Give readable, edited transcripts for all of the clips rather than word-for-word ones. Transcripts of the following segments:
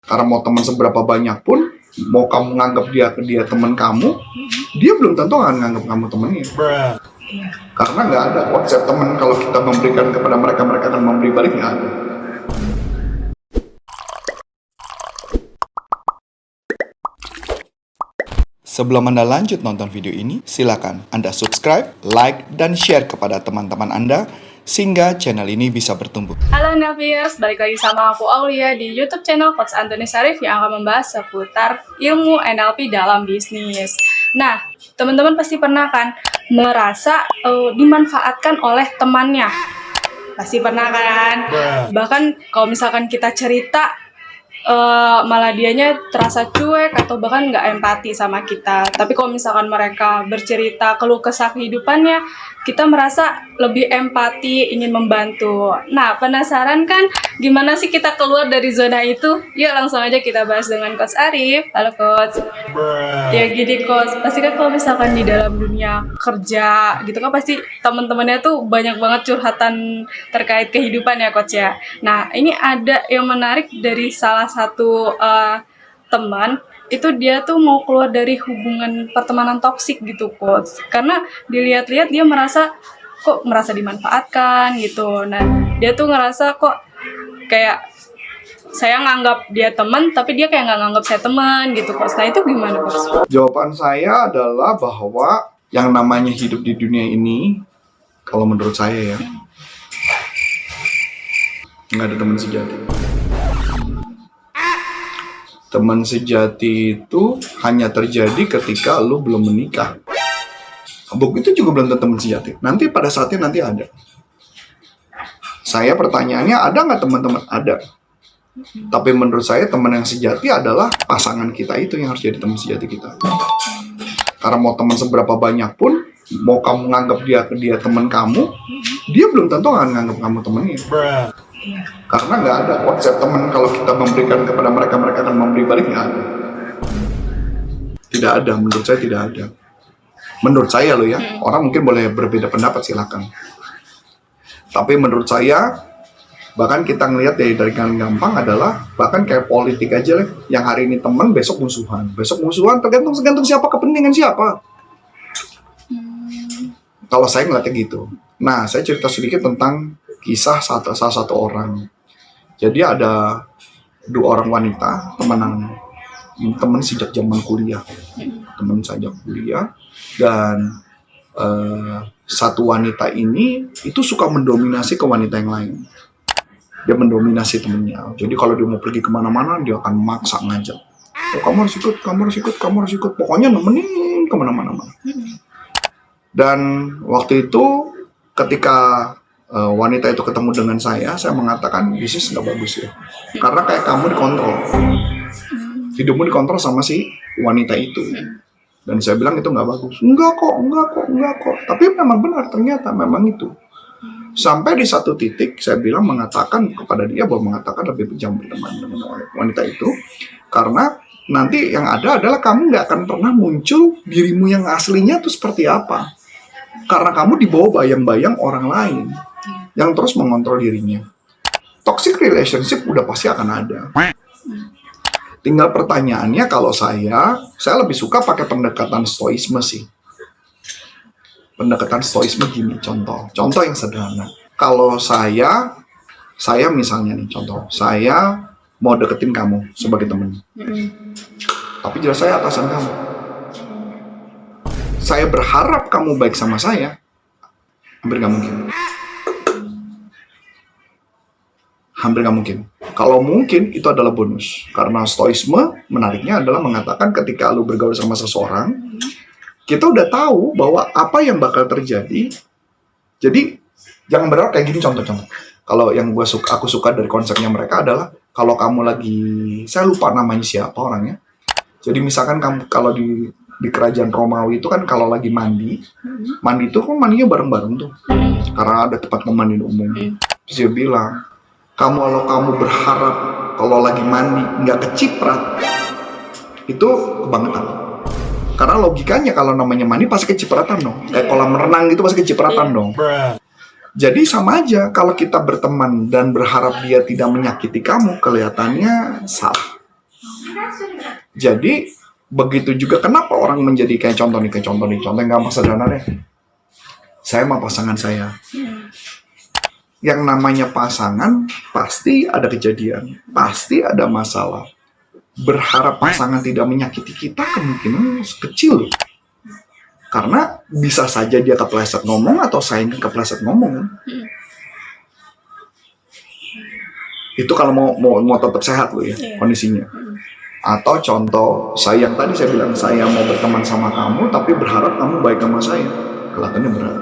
Karena mau teman seberapa banyak pun, mau kamu nganggap dia teman kamu, dia belum tentu akan nganggap kamu temennya. Karena nggak ada konsep teman kalau kita memberikan kepada mereka, mereka akan memberi balik, nggak ada. Sebelum Anda lanjut nonton video ini, silakan Anda subscribe, like, dan share kepada teman-teman Anda sehingga channel ini bisa bertumbuh. Halo Naviers, balik lagi sama aku Aulia di YouTube channel Coach Antoni Syarif yang akan membahas seputar ilmu NLP dalam bisnis. Nah, teman-teman pasti pernah kan merasa dimanfaatkan oleh temannya? Pasti pernah kan? Bahkan kalau misalkan kita cerita, malah dianya terasa cuek atau bahkan nggak empati sama kita. Tapi kalau misalkan mereka bercerita keluh kesah kehidupannya, kita merasa lebih empati, ingin membantu. Nah, penasaran kan gimana sih kita keluar dari zona itu? Yuk langsung aja kita bahas dengan Coach Arif. Halo Coach. Ya gini Coach, pasti kan kalau misalkan di dalam dunia kerja gitu kan pasti teman-temannya tuh banyak banget curhatan terkait kehidupan ya Coach ya. Nah, ini ada yang menarik dari salah satu teman, itu dia tuh mau keluar dari hubungan pertemanan toksik gitu Coach, karena dilihat-lihat dia merasa dimanfaatkan gitu. Nah, dia tuh ngerasa kok kayak saya nganggap dia teman tapi dia kayak nggak nganggap saya teman gitu Coach. Nah, itu gimana Coach? Jawaban saya adalah bahwa yang namanya hidup di dunia ini, kalau menurut saya ya, nggak ada teman sejati. Teman sejati itu hanya terjadi ketika lu belum menikah. Begitu juga belum tentu teman sejati. Nanti pada saatnya nanti ada. Saya pertanyaannya, ada nggak teman-teman? Ada. Tapi menurut saya teman yang sejati adalah pasangan kita itu yang harus jadi teman sejati kita. Karena mau teman seberapa banyak pun, mau kamu nganggap dia teman kamu, dia belum tentu akan nganggap kamu temannya. Karena nggak ada konsep teman kalau kita memberikan kepada mereka, mereka akan memberi balik, nggak ada. Tidak ada, menurut saya tidak ada. Menurut saya loh ya, orang mungkin boleh berbeda pendapat, silakan. Tapi menurut saya, bahkan kita ngelihat dari gampang adalah, bahkan kayak politik aja lah, yang hari ini teman, besok musuhan. Besok musuhan tergantung siapa, kepentingan siapa. Kalau saya ngeliatnya gitu. Nah, saya cerita sedikit tentang kisah salah satu orang. Jadi ada dua orang wanita, teman sejak zaman kuliah, dan satu wanita ini itu suka mendominasi ke wanita yang lain. Dia mendominasi temennya. Jadi kalau dia mau pergi kemana-mana, dia akan maksa ngajak. Oh, kamu harus ikut. Pokoknya nemenin kemana-mana. Dan waktu itu ketika wanita itu ketemu dengan saya mengatakan, bisnis nggak bagus ya. Karena kayak kamu dikontrol. Hidupmu dikontrol sama si wanita itu. Dan saya bilang itu nggak bagus. Enggak kok. Tapi memang benar, ternyata memang itu. Sampai di satu titik saya bilang mengatakan kepada dia bahwa lebih jam berteman dengan wanita itu. Karena nanti yang ada adalah kamu nggak akan pernah muncul dirimu yang aslinya itu seperti apa. Karena kamu dibawa bayang-bayang orang lain yang terus mengontrol dirinya. Toxic relationship udah pasti akan ada. Tinggal pertanyaannya, kalau saya lebih suka pakai pendekatan stoisme sih. Pendekatan stoisme gini, contoh yang sederhana. Kalau saya misalnya nih, contoh, saya mau deketin kamu sebagai teman. Tapi jelas saya atasan kamu. Saya berharap kamu baik sama saya, hampir nggak mungkin. Kalau mungkin, itu adalah bonus. Karena stoisme menariknya adalah mengatakan ketika lu bergaul sama seseorang, kita udah tahu bahwa apa yang bakal terjadi. Jadi jangan berharap kayak gini, contoh. Kalau yang aku suka dari konsepnya mereka adalah, kalau kamu lagi, saya lupa namanya siapa orangnya. Jadi misalkan kamu kalau di kerajaan Romawi itu kan kalau lagi mandi itu kan mandinya bareng-bareng tuh, karena ada tempat pemandian umum. Terus dia bilang, kalau kamu berharap kalau lagi mandi nggak keciprat, itu kebangetan. Karena logikanya kalau namanya mandi pasti kecipratan dong. Kayak kolam renang gitu pasti kecipratan dong. Jadi sama aja kalau kita berteman dan berharap dia tidak menyakiti kamu, kelihatannya salah. Jadi begitu juga kenapa orang menjadi kayak contoh yang gampang sederhana deh. Saya sama pasangan saya. Yang namanya pasangan pasti ada kejadian, pasti ada masalah. Berharap pasangan tidak menyakiti kita kemungkinan kecil loh. Karena bisa saja dia kepleset ngomong atau saya yang kepleset ngomong. Itu kalau mau tetap sehat loh ya kondisinya. Atau contoh saya yang tadi saya bilang, saya mau berteman sama kamu tapi berharap kamu baik sama saya. Kelihatannya berat.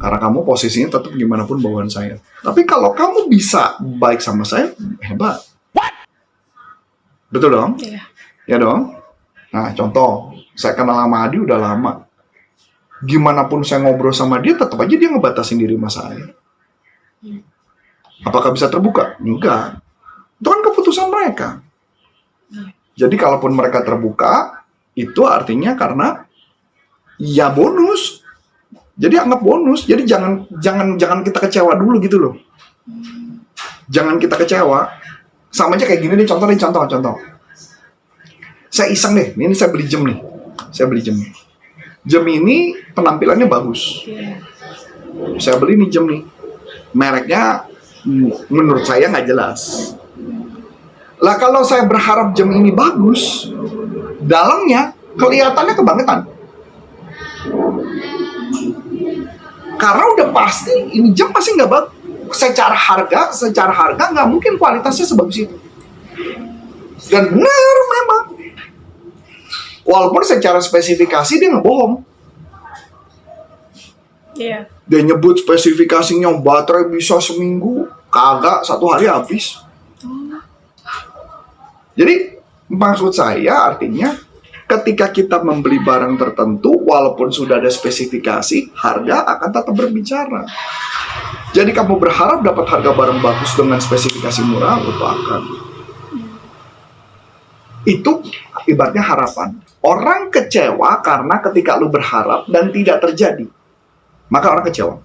Karena kamu posisinya tetap gimana pun bawaan saya. Tapi kalau kamu bisa baik sama saya, hebat. Betul dong? Iya. Ya dong? Nah, contoh, saya kenal sama Adi udah lama. Gimana pun saya ngobrol sama dia, tetap aja dia ngebatasin diri sama saya. Apakah bisa terbuka? Enggak. Itu kan keputusan mereka. Jadi kalaupun mereka terbuka, itu artinya karena ya bonus. Jadi anggap bonus. Jadi jangan kita kecewa dulu gitu loh. Jangan kita kecewa. Sama aja kayak gini nih, contoh. Saya iseng deh, ini saya beli jam nih. Jam ini penampilannya bagus. Saya beli nih jam nih. Mereknya menurut saya nggak jelas. Lah kalau saya berharap jam ini bagus, dalamnya kelihatannya kebangetan. Karena udah pasti ini jam pasti nggak bagus. Secara harga nggak mungkin kualitasnya sebagus itu. Dan benar memang. Walaupun secara spesifikasi dia ngebohong. Iya. Dia nyebut spesifikasinya baterai bisa seminggu, kagak 1 hari habis. Jadi maksud saya artinya ketika kita membeli barang tertentu, walaupun sudah ada spesifikasi, harga akan tetap berbicara. Jadi kamu berharap dapat harga barang bagus dengan spesifikasi murah, lupakan. Itu ibaratnya harapan. Orang kecewa karena ketika lu berharap dan tidak terjadi, maka orang kecewa.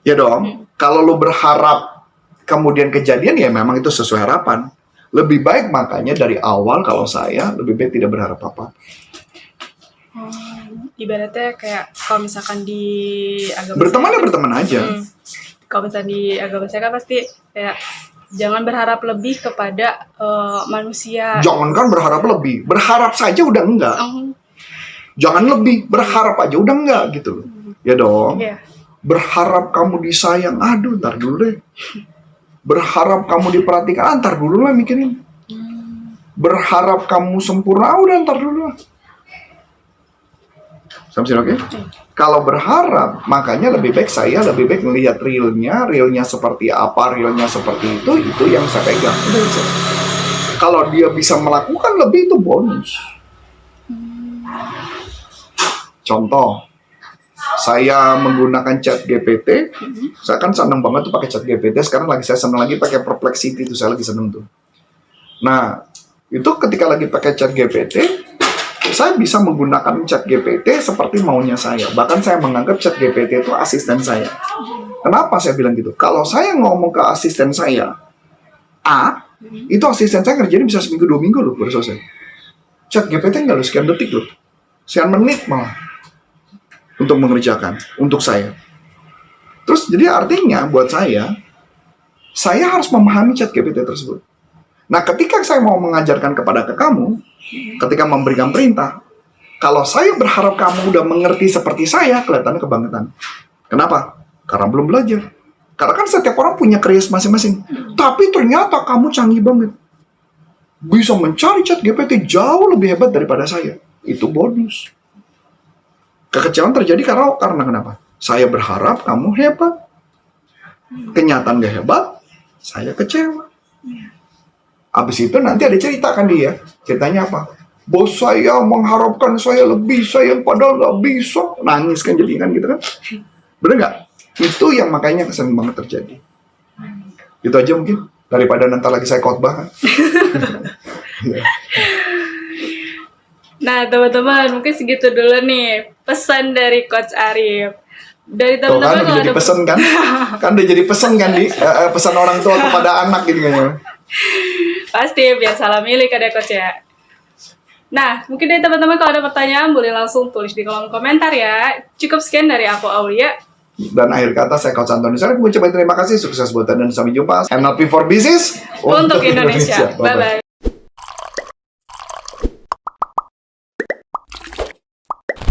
Ya dong, kalau lu berharap kemudian kejadian, ya memang itu sesuai harapan. Lebih baik makanya dari awal kalau saya lebih baik tidak berharap apa. Ibaratnya kayak kalau misalkan di agama Berteman ya saya, berteman aja. kalau misalkan di agama saya kan pasti kayak jangan berharap lebih kepada manusia. Jangankan berharap lebih, berharap saja udah enggak. Jangan lebih, berharap aja udah enggak gitu loh. Ya dong. Iya. Berharap kamu disayang, aduh ntar dulu deh. Berharap kamu diperhatikan, ntar dulu lah mikirin. Berharap kamu sempurna, udah ntar dulu lah. Sampai oke? Kalau berharap, makanya lebih baik melihat realnya seperti apa, realnya seperti itu yang saya pegang. Kalau dia bisa melakukan lebih, itu bonus. Contoh, saya menggunakan chat GPT, saya kan seneng banget tuh pakai chat GPT. Sekarang saya seneng lagi pakai Perplexity, itu saya lagi seneng tuh. Nah, itu ketika lagi pakai chat GPT, saya bisa menggunakan chat GPT seperti maunya saya. Bahkan saya menganggap chat GPT itu asisten saya. Kenapa saya bilang gitu? Kalau saya ngomong ke asisten saya A, itu asisten saya ngerjain bisa seminggu 2 minggu loh baru selesai. Chat GPT nggak loh, sekian detik loh, sekian menit malah untuk mengerjakan untuk saya. Terus jadi artinya buat saya harus memahami chat GPT tersebut. Nah, ketika saya mau mengajarkan kepada kamu, ketika memberikan perintah, kalau saya berharap kamu udah mengerti seperti saya, kelihatannya kebangetan. Kenapa? Karena belum belajar. Karena kan setiap orang punya keris masing-masing. Tapi ternyata kamu canggih banget. Bisa mencari chat GPT jauh lebih hebat daripada saya. Itu bonus. Kekecewaan terjadi karena kenapa? Saya berharap kamu hebat. Kenyataan gak hebat, saya kecewa. Abis itu nanti ada cerita kan dia. Ceritanya apa? Bos saya mengharapkan saya lebih sayang padahal gak bisa. Nangis kan jadi kan gitu kan. Bener gak? Itu yang makanya kesel banget terjadi. Itu aja mungkin. Daripada nanti lagi saya khotbah. Nah, teman-teman, mungkin segitu dulu nih pesan dari Coach Arif. Dari Tuh kan teman-teman udah jadi pesan kan? Kan udah jadi pesan kan di pesan orang tua kepada anak gitu kan. Pasti biar salah milih kan ya coach ya. Nah, mungkin dari teman-teman kalau ada pertanyaan boleh langsung tulis di kolom komentar ya. Cukup sekian dari aku Aulia. Dan akhir kata saya Coach Antoni Sarif mengucapkan terima kasih, sukses buat Anda dan sampai jumpa. NLP for Business Untuk Indonesia. Bye-bye.